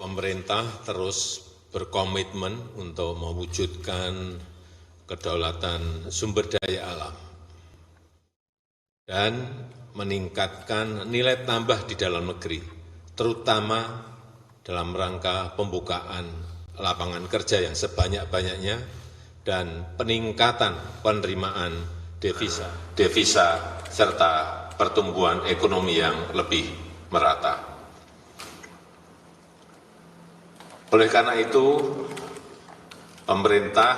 Pemerintah terus berkomitmen untuk mewujudkan kedaulatan sumber daya alam dan meningkatkan nilai tambah di dalam negeri, terutama dalam rangka pembukaan lapangan kerja yang sebanyak-banyaknya dan peningkatan penerimaan devisa serta pertumbuhan ekonomi yang lebih merata. Oleh karena itu, pemerintah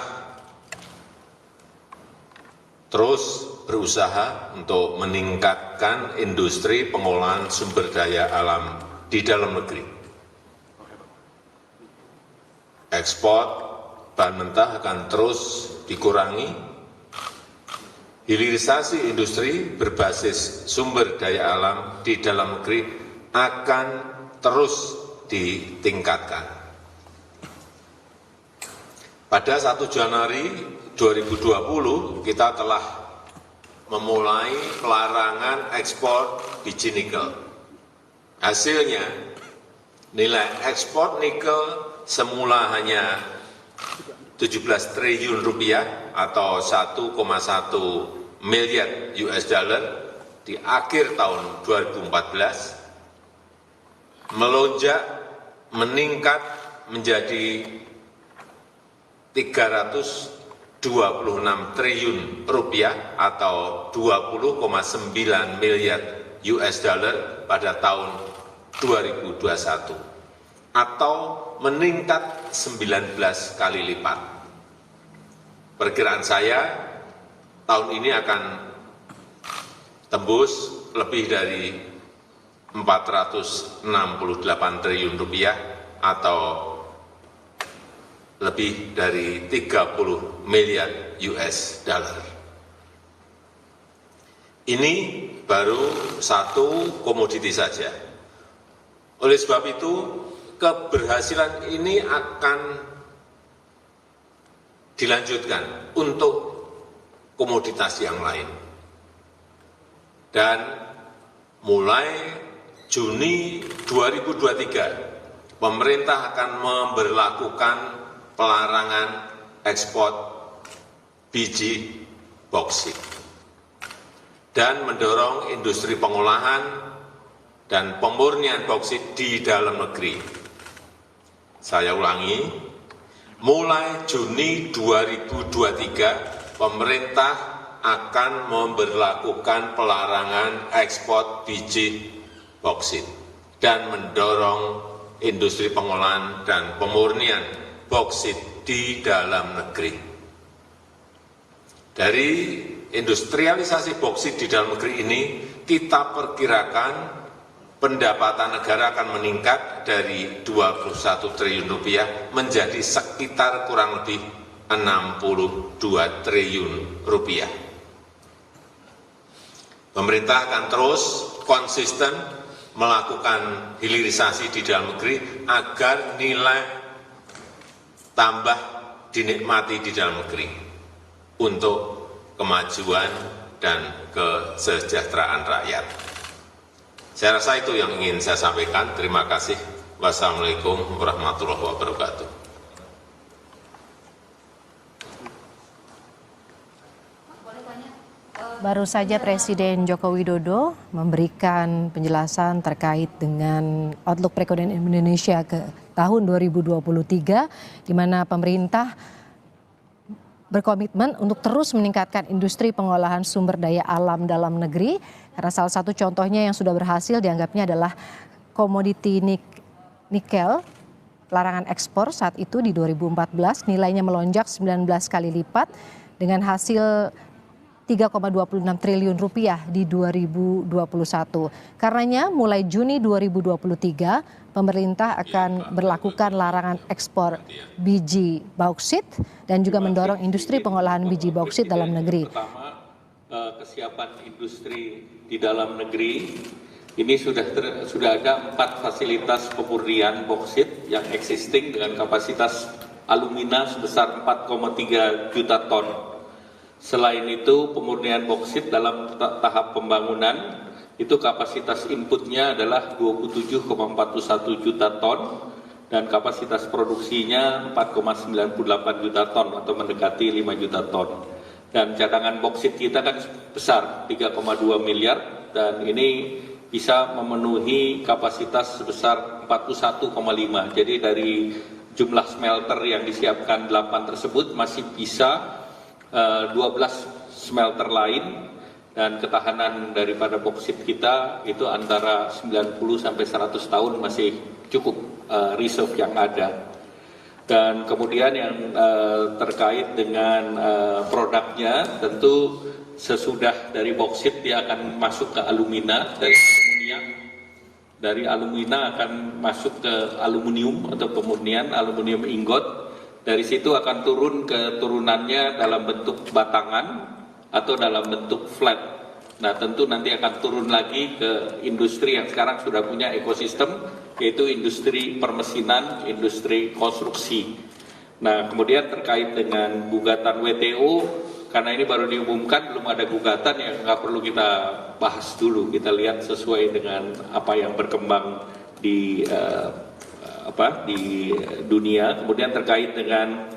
terus berusaha untuk meningkatkan industri pengolahan sumber daya alam di dalam negeri. Ekspor bahan mentah akan terus dikurangi, hilirisasi industri berbasis sumber daya alam di dalam negeri akan terus ditingkatkan. Pada 1 Januari 2020 kita telah memulai pelarangan ekspor biji nikel. Hasilnya nilai ekspor nikel semula hanya 17 triliun rupiah atau 1,1 miliar US dollar di akhir tahun 2014 melonjak meningkat menjadi 326 triliun rupiah atau 20,9 miliar US dollar pada tahun 2021 atau meningkat 19 kali lipat. Perkiraan saya tahun ini akan tembus lebih dari 468 triliun rupiah atau lebih dari 30 miliar US dollar. Ini baru satu komoditi saja. Oleh sebab itu, keberhasilan ini akan dilanjutkan untuk komoditas yang lain. Dan mulai Juni 2023, pemerintah akan memberlakukan pelarangan ekspor biji boksit dan mendorong industri pengolahan dan pemurnian boksit di dalam negeri. Saya ulangi, mulai Juni 2023, pemerintah akan memberlakukan pelarangan ekspor biji boksit dan mendorong industri pengolahan dan pemurnian boksit di dalam negeri. Dari industrialisasi boksit di dalam negeri ini, kita perkirakan pendapatan negara akan meningkat dari 21 triliun rupiah menjadi sekitar kurang lebih 62 triliun rupiah. Pemerintah akan terus konsisten melakukan hilirisasi di dalam negeri agar nilai tambah dinikmati di dalam negeri untuk kemajuan dan kesejahteraan rakyat. Saya rasa itu yang ingin saya sampaikan. Terima kasih. Wassalamualaikum warahmatullahi wabarakatuh. Baru saja Presiden Joko Widodo memberikan penjelasan terkait dengan outlook perekonomian Indonesia ke tahun 2023, di mana pemerintah berkomitmen untuk terus meningkatkan industri pengolahan sumber daya alam dalam negeri. Karena salah satu contohnya yang sudah berhasil dianggapnya adalah komoditi nikel. Larangan ekspor saat itu di 2014 nilainya melonjak 19 kali lipat dengan hasil 3,26 triliun rupiah di 2021. Karenanya mulai Juni 2023 pemerintah akan berlakukan larangan ekspor biji bauksit dan juga mendorong industri pengolahan biji bauksit dalam negeri. Pertama, kesiapan industri di dalam negeri ini sudah ada 4 fasilitas pemurnian bauksit yang existing dengan kapasitas alumina sebesar 4,3 juta ton. Selain itu, pemurnian bauksit dalam tahap pembangunan itu kapasitas inputnya adalah 27,41 juta ton dan kapasitas produksinya 4,98 juta ton atau mendekati 5 juta ton. Dan cadangan boksit kita kan besar, 3,2 miliar, dan ini bisa memenuhi kapasitas sebesar 41,5. Jadi dari jumlah smelter yang disiapkan 8 tersebut masih bisa 12 smelter lain, dan ketahanan daripada boksit kita itu antara 90 sampai 100 tahun masih cukup reserve yang ada. Dan kemudian yang terkait dengan produknya, tentu sesudah dari boksit dia akan masuk ke alumina, dari alumina akan masuk ke aluminium atau pemurnian aluminium ingot. Dari situ akan turun ke turunannya dalam bentuk batangan atau dalam bentuk flat. Nah, tentu nanti akan turun lagi ke industri yang sekarang sudah punya ekosistem, yaitu industri permesinan, industri konstruksi. Nah, kemudian terkait dengan gugatan WTO, karena ini baru diumumkan, belum ada gugatan, yang nggak perlu kita bahas dulu. Kita lihat sesuai dengan apa yang berkembang di di dunia. Kemudian terkait dengan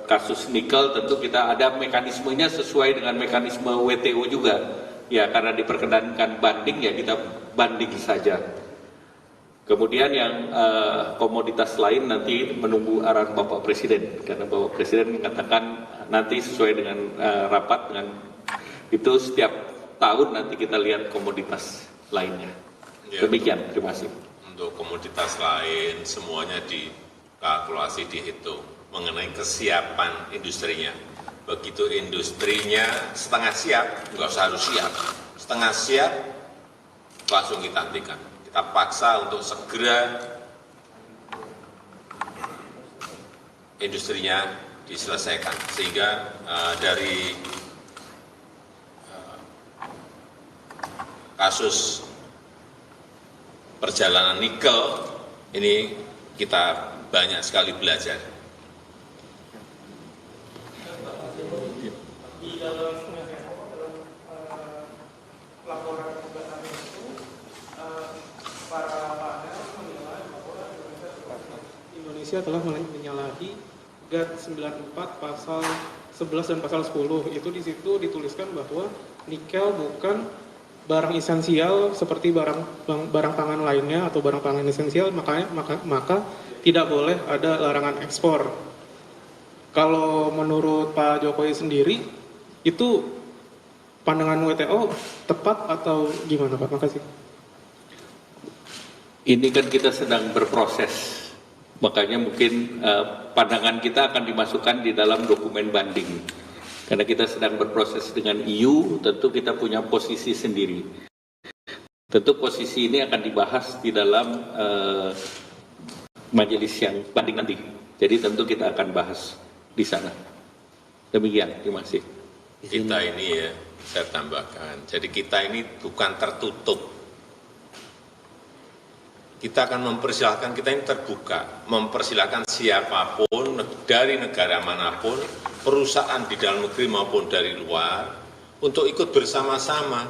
kasus nikel, tentu kita ada mekanismenya sesuai dengan mekanisme WTO juga. Ya, karena diperkenankan banding, ya kita banding saja. Kemudian yang komoditas lain nanti menunggu arahan Bapak Presiden, karena Bapak Presiden mengatakan nanti sesuai dengan rapat dengan itu setiap tahun nanti kita lihat komoditas lainnya. Ya, demikian, terima kasih. Untuk komoditas lain semuanya dikalkulasi, dihitung mengenai kesiapan industrinya. Begitu industrinya setengah siap, nggak usah harus siap, setengah siap langsung kita hentikan. Kita paksa untuk segera industrinya diselesaikan, sehingga dari kasus perjalanan nikel ini kita banyak sekali belajar. Indonesia telah menyalahi GAT 94 pasal 11 dan pasal 10. Itu di situ dituliskan bahwa nikel bukan barang esensial seperti barang pangan lainnya atau barang pangan esensial, maka tidak boleh ada larangan ekspor. Kalau menurut Pak Jokowi sendiri, itu pandangan WTO tepat atau gimana, Pak? Makasih. Ini kan kita sedang berproses, makanya mungkin pandangan kita akan dimasukkan di dalam dokumen banding. Karena kita sedang berproses dengan EU, tentu kita punya posisi sendiri. Tentu posisi ini akan dibahas di dalam majelis yang banding nanti. Jadi tentu kita akan bahas di sana. Demikian, terima kasih. Kita ini ya, saya tambahkan, jadi kita ini bukan tertutup. Kita akan mempersilahkan, kita ini terbuka, mempersilahkan siapapun dari negara manapun, perusahaan di dalam negeri maupun dari luar, untuk ikut bersama-sama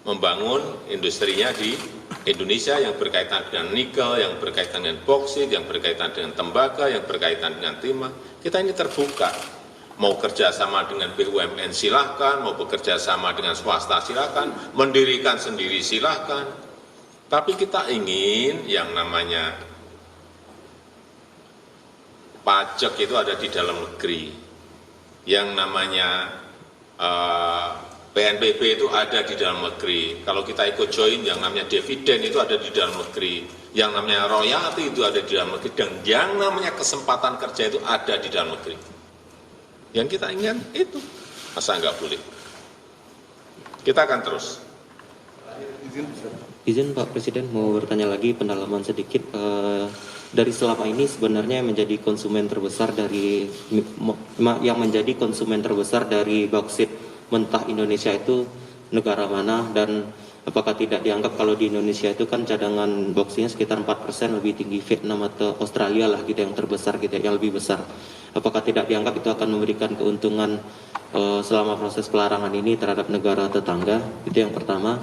membangun industrinya di Indonesia yang berkaitan dengan nikel, yang berkaitan dengan boksit, yang berkaitan dengan tembaga, yang berkaitan dengan timah. Kita ini terbuka, mau kerjasama dengan BUMN silahkan, mau bekerja sama dengan swasta silahkan, mendirikan sendiri silahkan. Tapi kita ingin yang namanya pajak itu ada di dalam negeri, yang namanya PNBP itu ada di dalam negeri. Kalau kita ikut join, yang namanya dividen itu ada di dalam negeri, yang namanya royalti itu ada di dalam negeri, dan yang namanya kesempatan kerja itu ada di dalam negeri. Yang kita inginkan itu, masa nggak boleh? Kita akan terus. Izin Pak Presiden, mau bertanya lagi, pendalaman sedikit. Dari selama ini sebenarnya menjadi konsumen terbesar dari bauksit mentah Indonesia itu negara mana, dan apakah tidak dianggap kalau di Indonesia itu kan cadangan bauksitnya sekitar 4%, lebih tinggi Vietnam atau Australia lah gitu yang terbesar gitu, yang lebih besar. Apakah tidak dianggap itu akan memberikan keuntungan selama proses pelarangan ini terhadap negara tetangga? Itu yang pertama.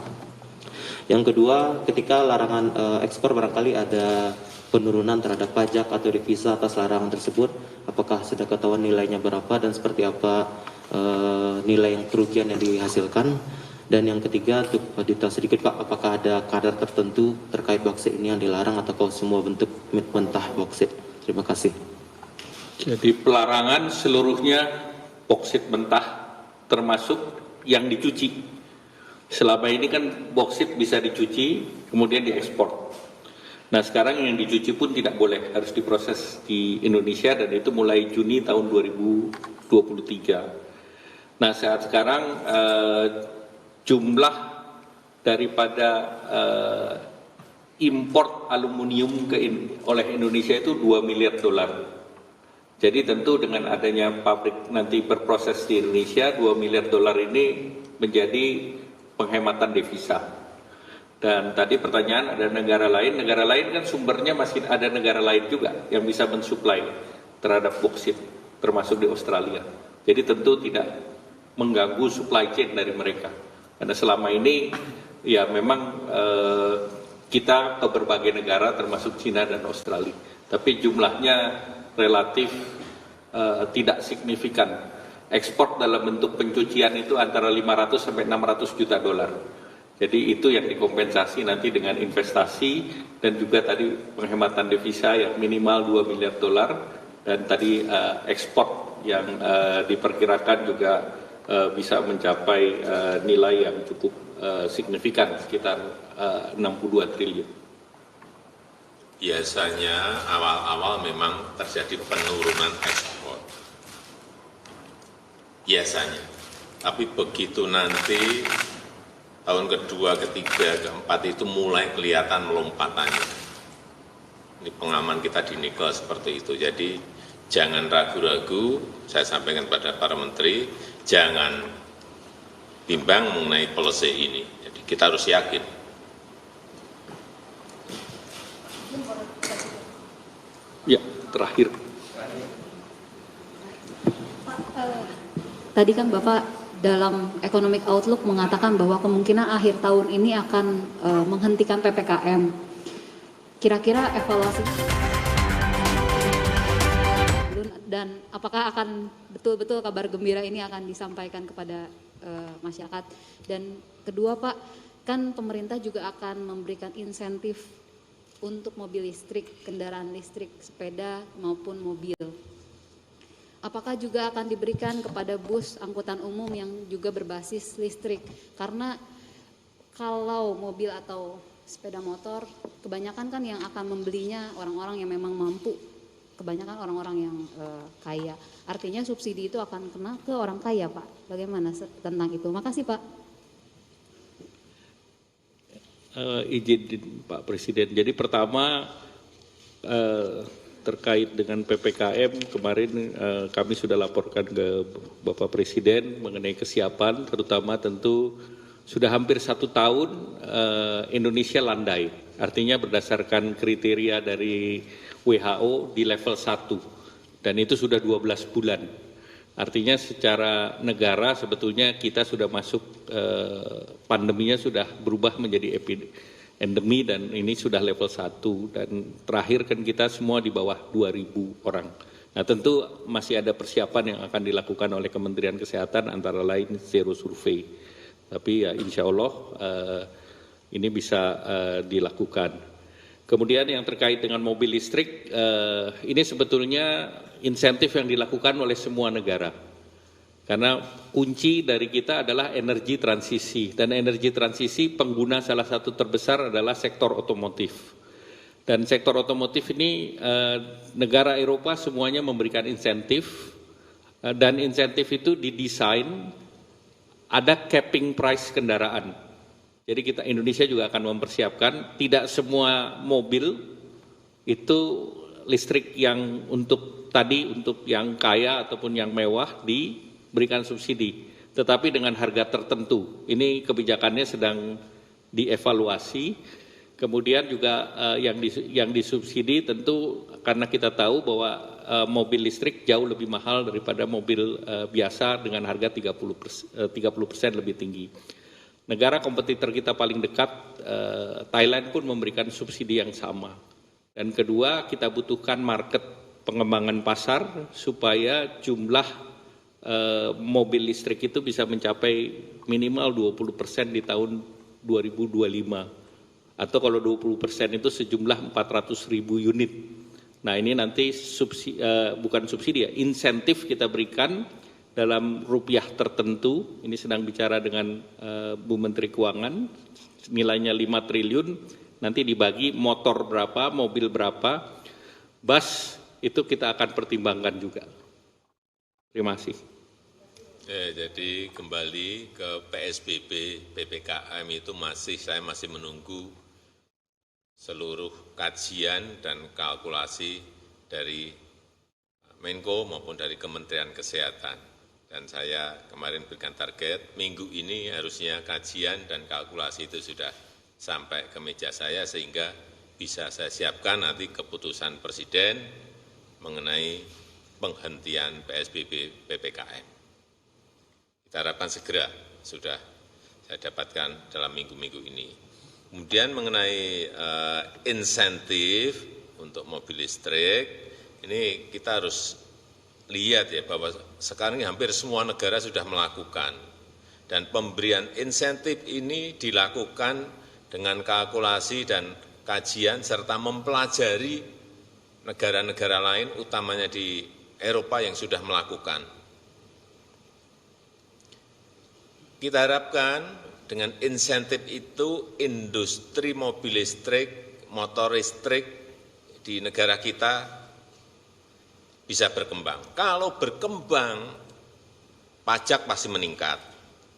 Yang kedua, ketika larangan ekspor barangkali ada penurunan terhadap pajak atau devisa atas larangan tersebut? Apakah sudah ketahuan nilainya berapa dan seperti apa nilai yang kerugian yang dihasilkan? Dan yang ketiga, untuk detail sedikit Pak, apakah ada kadar tertentu terkait boksit ini yang dilarang atau semua bentuk mentah boksit? Terima kasih. Jadi pelarangan seluruhnya boksit mentah termasuk yang dicuci. Selama ini kan boksit bisa dicuci kemudian diekspor. Nah sekarang yang dicuci pun tidak boleh, harus diproses di Indonesia dan itu mulai Juni tahun 2023. Nah saat sekarang jumlah daripada import aluminium oleh Indonesia itu 2 miliar dolar. Jadi tentu dengan adanya pabrik nanti berproses di Indonesia, 2 miliar dolar ini menjadi penghematan devisa. Dan tadi pertanyaan ada negara lain kan sumbernya masih ada negara lain juga yang bisa mensuplai terhadap boksit, termasuk di Australia. Jadi tentu tidak mengganggu supply chain dari mereka. Karena selama ini ya memang kita ke berbagai negara termasuk Cina dan Australia. Tapi jumlahnya relatif tidak signifikan. Ekspor dalam bentuk pencucian itu antara 500 sampai 600 juta dolar. Jadi itu yang dikompensasi nanti dengan investasi dan juga tadi penghematan devisa yang minimal 2 miliar dolar dan tadi ekspor yang diperkirakan juga bisa mencapai nilai yang cukup signifikan sekitar 62 triliun. Biasanya awal-awal memang terjadi penurunan ekspor. Biasanya. Tapi begitu nanti tahun kedua, ketiga, keempat itu mulai kelihatan lompatannya. Ini pengaman kita di nikel seperti itu. Jadi jangan ragu-ragu, saya sampaikan kepada para menteri, jangan bimbang mengenai policy ini. Jadi kita harus yakin. Ya, terakhir. Tadi kan Bapak dalam Economic Outlook mengatakan bahwa kemungkinan akhir tahun ini akan menghentikan PPKM. Kira-kira evaluasi dan apakah akan betul-betul kabar gembira ini akan disampaikan kepada masyarakat? Dan kedua Pak, kan pemerintah juga akan memberikan insentif untuk mobil listrik, kendaraan listrik, sepeda maupun mobil. Apakah juga akan diberikan kepada bus angkutan umum yang juga berbasis listrik? Karena kalau mobil atau sepeda motor, kebanyakan kan yang akan membelinya orang-orang yang memang mampu, kebanyakan orang-orang yang kaya. Artinya subsidi itu akan kena ke orang kaya, Pak. Bagaimana tentang itu? Makasih, Pak. Izin Pak Presiden. Jadi pertama terkait dengan PPKM kemarin kami sudah laporkan ke Bapak Presiden mengenai kesiapan, terutama tentu sudah hampir 1 tahun Indonesia landai. Artinya berdasarkan kriteria dari WHO di level 1 dan itu sudah 12 bulan. Artinya secara negara sebetulnya kita sudah masuk pandeminya sudah berubah menjadi endemi dan ini sudah level 1 dan terakhir kan kita semua di bawah 2.000 orang. Nah tentu masih ada persiapan yang akan dilakukan oleh Kementerian Kesehatan antara lain zero survei. Tapi ya insya Allah ini bisa dilakukan. Kemudian yang terkait dengan mobil listrik, ini sebetulnya insentif yang dilakukan oleh semua negara. Karena kunci dari kita adalah energi transisi. Dan energi transisi pengguna salah satu terbesar adalah sektor otomotif. Dan sektor otomotif ini negara Eropa semuanya memberikan insentif. Dan insentif itu didesain ada capping price kendaraan. Jadi kita Indonesia juga akan mempersiapkan tidak semua mobil itu listrik yang untuk yang kaya ataupun yang mewah diberikan subsidi, tetapi dengan harga tertentu. Ini kebijakannya sedang dievaluasi. Kemudian juga yang disubsidi tentu karena kita tahu bahwa mobil listrik jauh lebih mahal daripada mobil biasa dengan harga 30% lebih tinggi. Negara kompetitor kita paling dekat, Thailand pun memberikan subsidi yang sama. Dan kedua, kita butuhkan market pengembangan pasar supaya jumlah mobil listrik itu bisa mencapai minimal 20% di tahun 2025. Atau kalau 20% itu sejumlah 400.000 unit. Nah ini nanti bukan subsidi ya, insentif kita berikan dalam rupiah tertentu. Ini sedang bicara dengan Bu Menteri Keuangan, nilainya 5 triliun, nanti dibagi motor berapa, mobil berapa, bus itu kita akan pertimbangkan juga. Terima kasih. Jadi kembali ke PSBB, PPKM itu saya masih menunggu seluruh kajian dan kalkulasi dari Menko maupun dari Kementerian Kesehatan. Dan saya kemarin berikan target, minggu ini harusnya kajian dan kalkulasi itu sudah sampai ke meja saya sehingga bisa saya siapkan nanti keputusan Presiden mengenai penghentian PSBB PPKM. Kita harapkan segera sudah saya dapatkan dalam minggu-minggu ini. Kemudian mengenai insentif untuk mobil listrik, ini kita harus lihat ya bahwa sekarang ini hampir semua negara sudah melakukan. Dan pemberian insentif ini dilakukan dengan kalkulasi dan kajian serta mempelajari negara-negara lain, utamanya di Eropa yang sudah melakukan. Kita harapkan dengan insentif itu industri mobil listrik, motor listrik di negara kita bisa berkembang. Kalau berkembang, pajak pasti meningkat,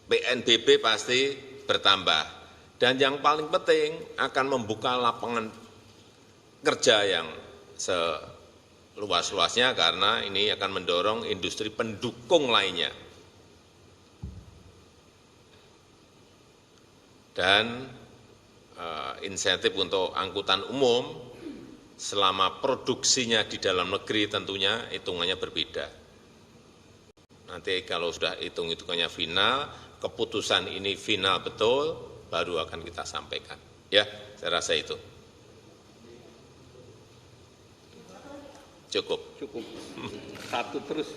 PNBP pasti bertambah, dan yang paling penting akan membuka lapangan kerja yang seluas-luasnya karena ini akan mendorong industri pendukung lainnya. Dan insentif untuk angkutan umum selama produksinya di dalam negeri tentunya hitungannya berbeda. Nanti kalau sudah hitung-hitungannya final, keputusan ini final betul, baru akan kita sampaikan. Ya, saya rasa itu. Cukup. Cukup. Satu terus.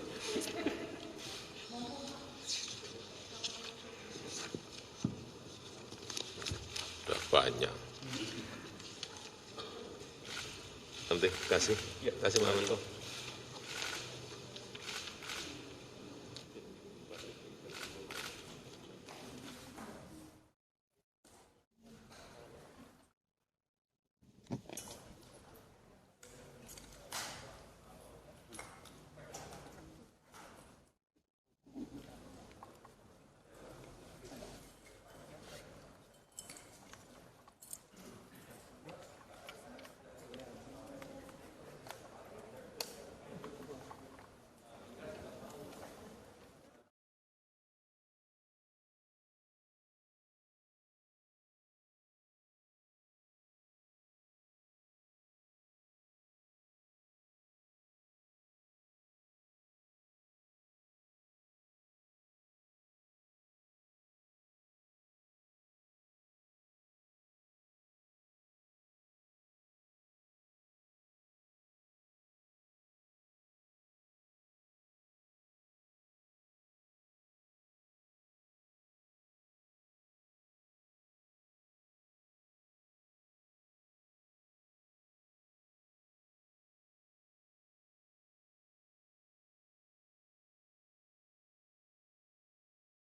Sudah banyak. Nanti kasih Pak Menko.